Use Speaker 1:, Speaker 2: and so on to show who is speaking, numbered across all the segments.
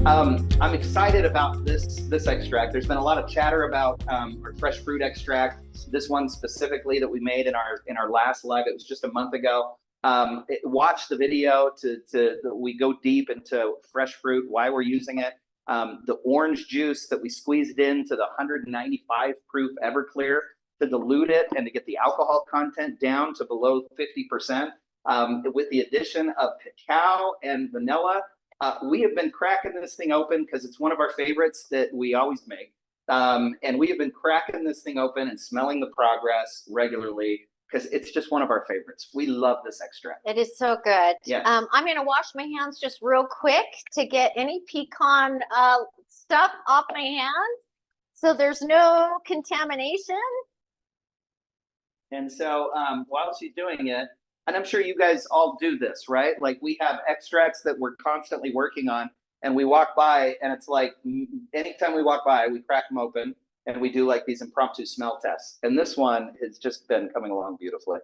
Speaker 1: I'm excited about this extract. There's been a lot of chatter about our fresh fruit extract. This one specifically that we made in our last live. It was just a month ago. Watch the video we go deep into fresh fruit, why we're using it. The orange juice that we squeezed into the 195 proof Everclear to dilute it and to get the alcohol content down to below 50%. With the addition of cacao and vanilla. We have been cracking this thing open because it's one of our favorites that we always make. And we have been cracking this thing open and smelling the progress regularly because it's just one of our favorites. We love this extract.
Speaker 2: It is so good.
Speaker 1: Yeah.
Speaker 2: I'm going to wash my hands just real quick to get any pecan stuff off my hands. So there's no contamination.
Speaker 1: And so while she's doing it, and I'm sure you guys all do this, right? Like we have extracts that we're constantly working on and we walk by and it's like, anytime we walk by, we crack them open and we do like these impromptu smell tests. And this one has just been coming along beautifully.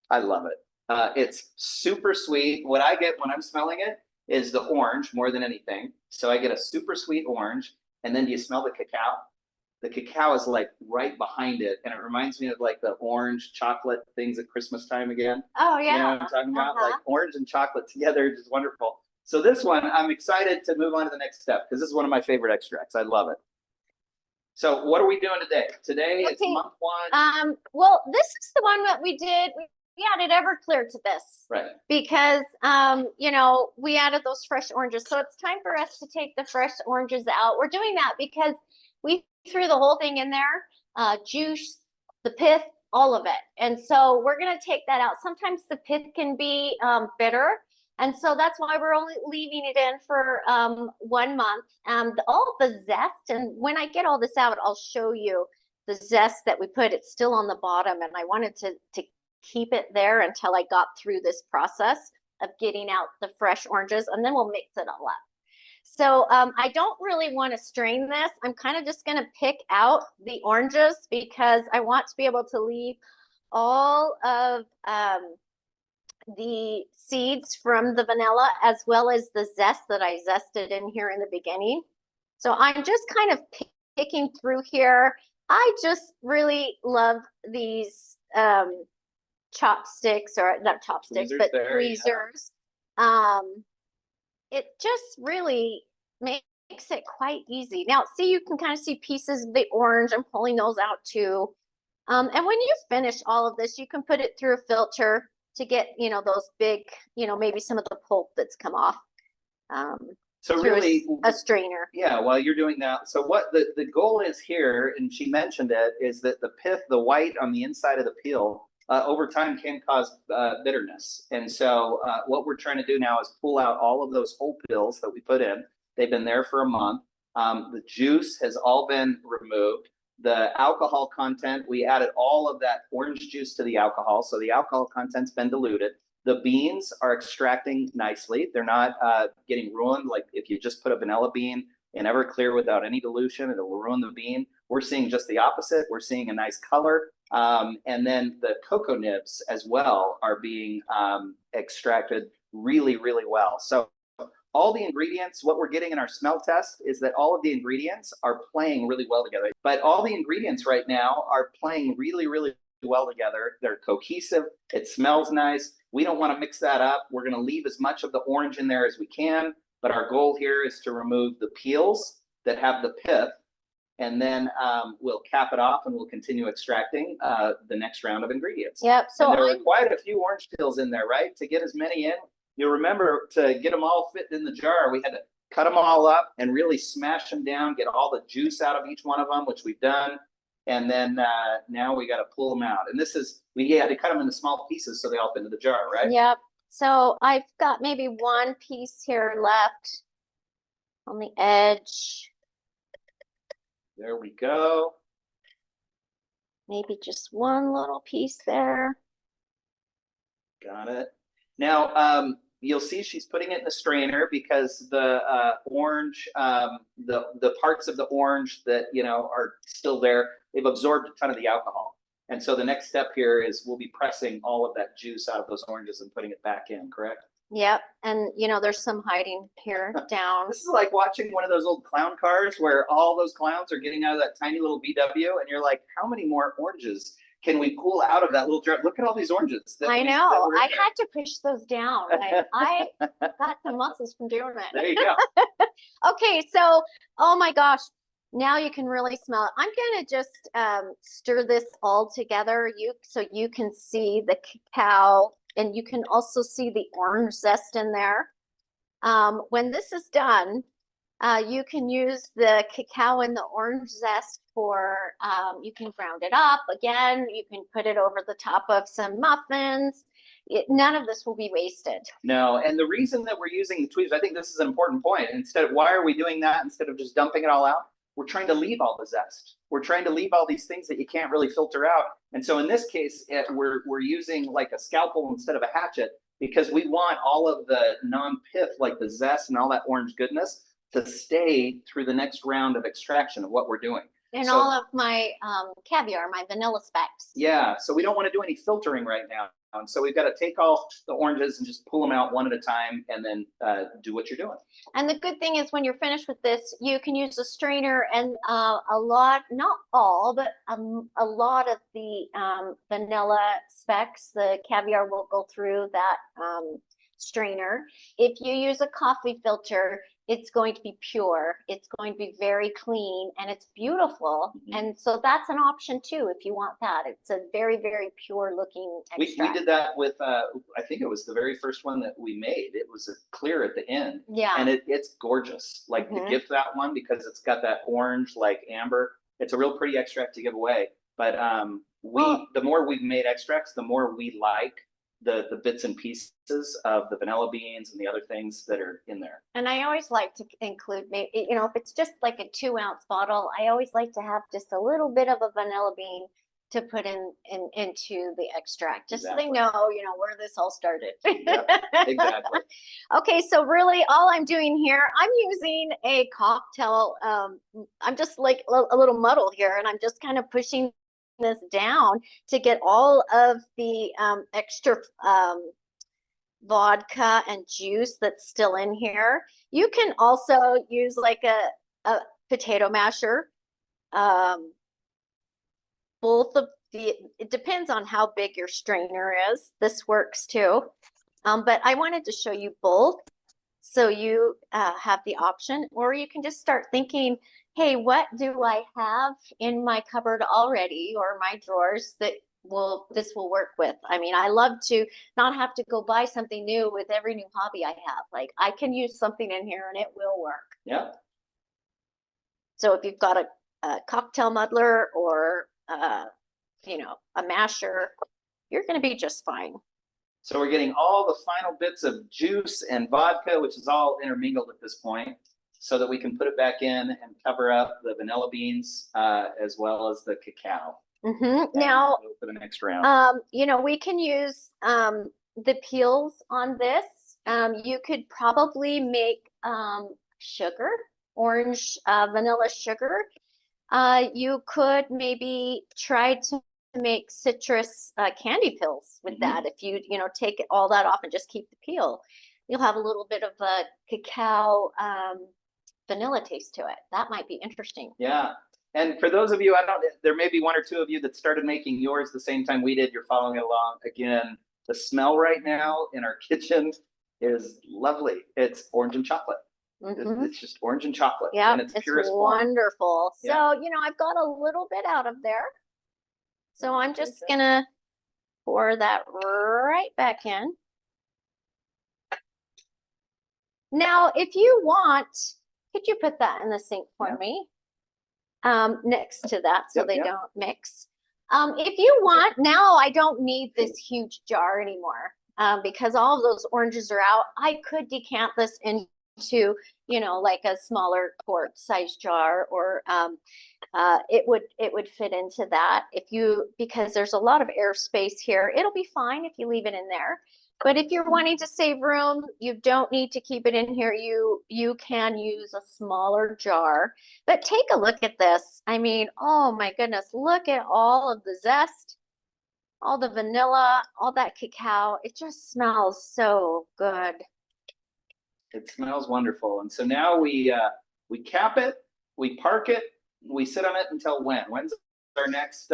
Speaker 1: I love it. It's super sweet. What I get when I'm smelling it is the orange more than anything. So I get a super sweet orange. And then do you smell the cacao? The cacao is like right behind it. And it reminds me of like the orange chocolate things at Christmas time again.
Speaker 2: Oh, yeah.
Speaker 1: You know what I'm talking about? Like orange and chocolate together, just wonderful. So this one, I'm excited to move on to the next step because this is one of my favorite extracts. I love it. So what are we doing today? Today it's month one.
Speaker 2: Well, this is the one that we did. We added Everclear to this.
Speaker 1: Right.
Speaker 2: Because, we added those fresh oranges. So it's time for us to take the fresh oranges out. We're doing that because we threw the whole thing in there, juice, the pith, all of it. And so we're going to take that out. Sometimes the pith can be bitter. And so that's why we're only leaving it in for 1 month. All the zest, and when I get all this out, I'll show you the zest that we put. It's still on the bottom, and I wanted to keep it there until I got through this process of getting out the fresh oranges, and then we'll mix it all up. So I don't really want to strain this. I'm kind of just going to pick out the oranges because I want to be able to leave all of the seeds from the vanilla as well as the zest that I zested in here in the beginning. So I'm just kind of picking through here. I just really love these chopsticks, or not chopsticks, but tweezers. Yeah. It just really makes it quite easy. Now, see, you can kind of see pieces of the orange. I'm pulling those out too. And when you finish all of this, you can put it through a filter to get, those big, maybe some of the pulp that's come off.
Speaker 1: So really
Speaker 2: a strainer.
Speaker 1: Yeah, while you're doing that. So what the goal is here, and she mentioned it, is that the pith, the white on the inside of the peel, over time can cause bitterness. And so what we're trying to do now is pull out all of those whole pills that we put in. They've been there for a month. The juice has all been removed. The alcohol content, we added all of that orange juice to the alcohol. So the alcohol content's been diluted. The beans are extracting nicely. They're not getting ruined. Like if you just put a vanilla bean in Everclear without any dilution, it'll ruin the bean. We're seeing just the opposite. We're seeing a nice color. And then the cocoa nibs as well are being extracted really, really well. So all the ingredients, what we're getting in our smell test is that all of the ingredients are playing really well together. But all the ingredients right now are playing really, really well together. They're cohesive. It smells nice. We don't want to mix that up. We're going to leave as much of the orange in there as we can. But our goal here is to remove the peels that have the pith. And then we'll cap it off and we'll continue extracting the next round of ingredients.
Speaker 2: Yep. So
Speaker 1: there were quite a few orange peels in there, right? To get as many in, you'll remember to get them all fit in the jar, we had to cut them all up and really smash them down, get all the juice out of each one of them, which we've done. And then now we got to pull them out. And we had to cut them into small pieces so they all fit into the jar, right?
Speaker 2: Yep. So I've got maybe one piece here left on the edge.
Speaker 1: There we go.
Speaker 2: Maybe just one little piece there.
Speaker 1: Got it. Now, you'll see she's putting it in the strainer because the orange, the parts of the orange that, are still there, they've absorbed a ton of the alcohol. And so the next step here is we'll be pressing all of that juice out of those oranges and putting it back in, correct?
Speaker 2: Yep. And you know, there's some hiding here down.
Speaker 1: This is like watching one of those old clown cars where all those clowns are getting out of that tiny little VW, and you're like, how many more oranges can we pull out of that little jar? Look at all these oranges.
Speaker 2: I know. I had to push those down. I got some muscles from doing it.
Speaker 1: There you go.
Speaker 2: Okay, so oh my gosh, now you can really smell it. I'm gonna just stir this all together, so you can see the cacao, and you can also see the orange zest in there. When this is done, you can use the cacao and the orange zest for, you can ground it up again. You can put it over the top of some muffins. None of this will be wasted.
Speaker 1: No, and the reason that we're using the tweezers, I think this is an important point. Why are we doing that instead of just dumping it all out? We're trying to leave all the zest. We're trying to leave all these things that you can't really filter out. And so in this case, we're using like a scalpel instead of a hatchet, because we want all of the non-pith, like the zest and all that orange goodness, to stay through the next round of extraction of what we're doing.
Speaker 2: And so, all of my caviar, my vanilla specks.
Speaker 1: Yeah, so we don't want to do any filtering right now. So we've got to take all the oranges and just pull them out one at a time, and then do what you're doing. And
Speaker 2: the good thing is when you're finished with this, you can use a strainer, and a lot, not all, but a lot of the vanilla specks, the caviar will go through that strainer. If you use a coffee filter, it's going to be pure, it's going to be very clean, and it's beautiful. And so that's an option too if you want that. It's a very, very pure looking extract. We did that with I think it was the very first one that we made. It was a clear at the end. Yeah. And it's gorgeous. Like to gift that one, because it's got that orange like amber. It's a real pretty extract to give away. But the more we've made extracts, the more we like the bits and pieces of the vanilla beans and the other things that are in there. And I always like to include, maybe, you know, if it's just like a 2-ounce bottle, I always like to have just a little bit of a vanilla bean to put into the extract, just so they know, you know, where this all started. Yep, exactly. Okay, so really all I'm doing here, I'm using a cocktail, I'm just like a little muddle here, and I'm just kind of pushing this down to get all of the extra vodka and juice that's still in here. You can also use like a potato masher. It depends on how big your strainer is. This works too. But I wanted to show you both, so you have the option, or you can just start thinking, hey, what do I have in my cupboard already, or my drawers, that this will work with? I mean, I love to not have to go buy something new with every new hobby I have. Like, I can use something in here and it will work. Yeah. So if you've got a cocktail muddler, or you know, a masher, you're going to be just fine. So we're getting all the final bits of juice and vodka, which is all intermingled at this point, so that we can put it back in and cover up the vanilla beans, as well as the cacao. Now, for the next round, you know, we can use the peels on this. You could probably make sugar, orange vanilla sugar. You could maybe try to make citrus candy pills with that. If you know, take all that off and just keep the peel, you'll have a little bit of a cacao vanilla taste to it. That might be interesting. Yeah. And for those of you, there may be 1 or 2 of you that started making yours the same time we did. You're following it along. Again, the smell right now in our kitchen is lovely. It's orange and chocolate. It's just orange and chocolate. Yeah, and it's purest wonderful. Form. So, you know, I've got a little bit out of there. So I'm just gonna pour that right back in. Now, if you want, could you put that in the sink for me? Next to that, so they don't mix. If you want, now I don't need this huge jar anymore, because all of those oranges are out. I could decant this into, you know, like a smaller quart size jar, or it would fit into that, because there's a lot of air space here. It'll be fine if you leave it in there. But if you're wanting to save room, you don't need to keep it in here. You can use a smaller jar. But take a look at this. I mean, oh my goodness, look at all of the zest. all the vanilla, all that cacao. It just smells so good.
Speaker 1: It smells wonderful. And so now we cap it, we park it, we sit on it until when? When's our next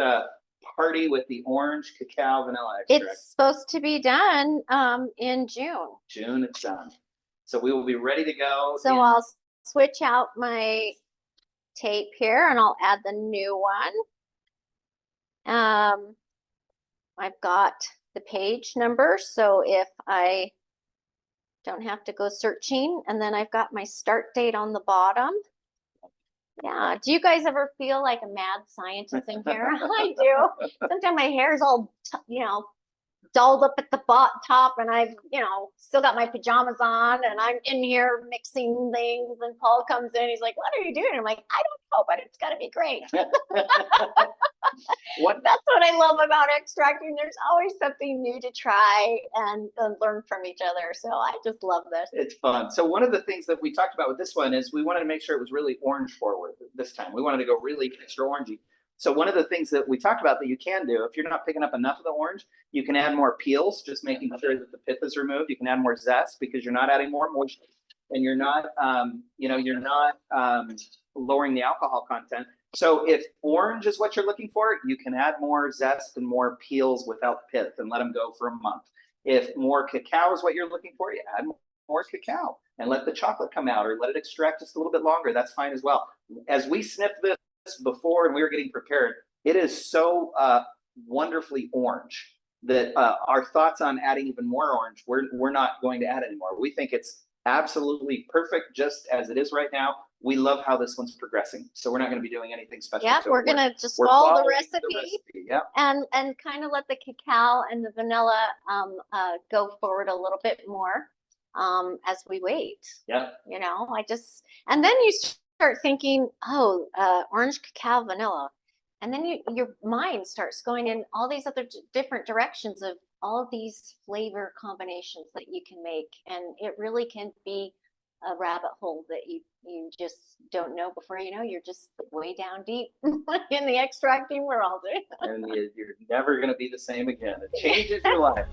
Speaker 1: party with the orange cacao vanilla extract?
Speaker 2: It's supposed to be done in June.
Speaker 1: June, it's done. So we will be ready to go.
Speaker 2: So I'll switch out my tape here and I'll add the new one. I've got the page number, so if I don't have to go searching, and then I've got my start date on the bottom. Yeah, do you guys ever feel like a mad scientist in here? I do. Sometimes my hair is all, dolled up at the top, and I've, still got my pajamas on, and I'm in here mixing things, and Paul comes in, he's like, what are you doing? I'm like, I don't know, but it's gonna be great. That's what I love about extracting. There's always something new to try and learn from each other. So I just love this.
Speaker 1: It's fun. So one of the things that we talked about with this one is we wanted to make sure it was really orange forward this time. We wanted to go really extra orangey. So one of the things that we talked about that you can do, if you're not picking up enough of the orange, you can add more peels, just making sure that the pith is removed. You can add more zest because you're not adding more moisture, and you're not, lowering the alcohol content. So if orange is what you're looking for, you can add more zest and more peels without pith and let them go for a month. If more cacao is what you're looking for, you add more cacao and let the chocolate come out, or let it extract just a little bit longer. That's fine as well. As we sniffed this before and we were getting prepared, it is so wonderfully orange that our thoughts on adding even more orange, we're not going to add anymore. We think it's absolutely perfect just as it is right now. We love how this one's progressing, so we're not going to be doing anything special.
Speaker 2: Yeah, we're gonna just follow the recipe.
Speaker 1: Yeah,
Speaker 2: and kind of let the cacao and the vanilla go forward a little bit more as we wait.
Speaker 1: Yeah.
Speaker 2: And then you start thinking, orange, cacao, vanilla, and then your mind starts going in all these other different directions of all of these flavor combinations that you can make, and it really can be a rabbit hole that you just don't know before you know. You're just way down deep in the extracting world.
Speaker 1: And you're never going to be the same again. It changes your life.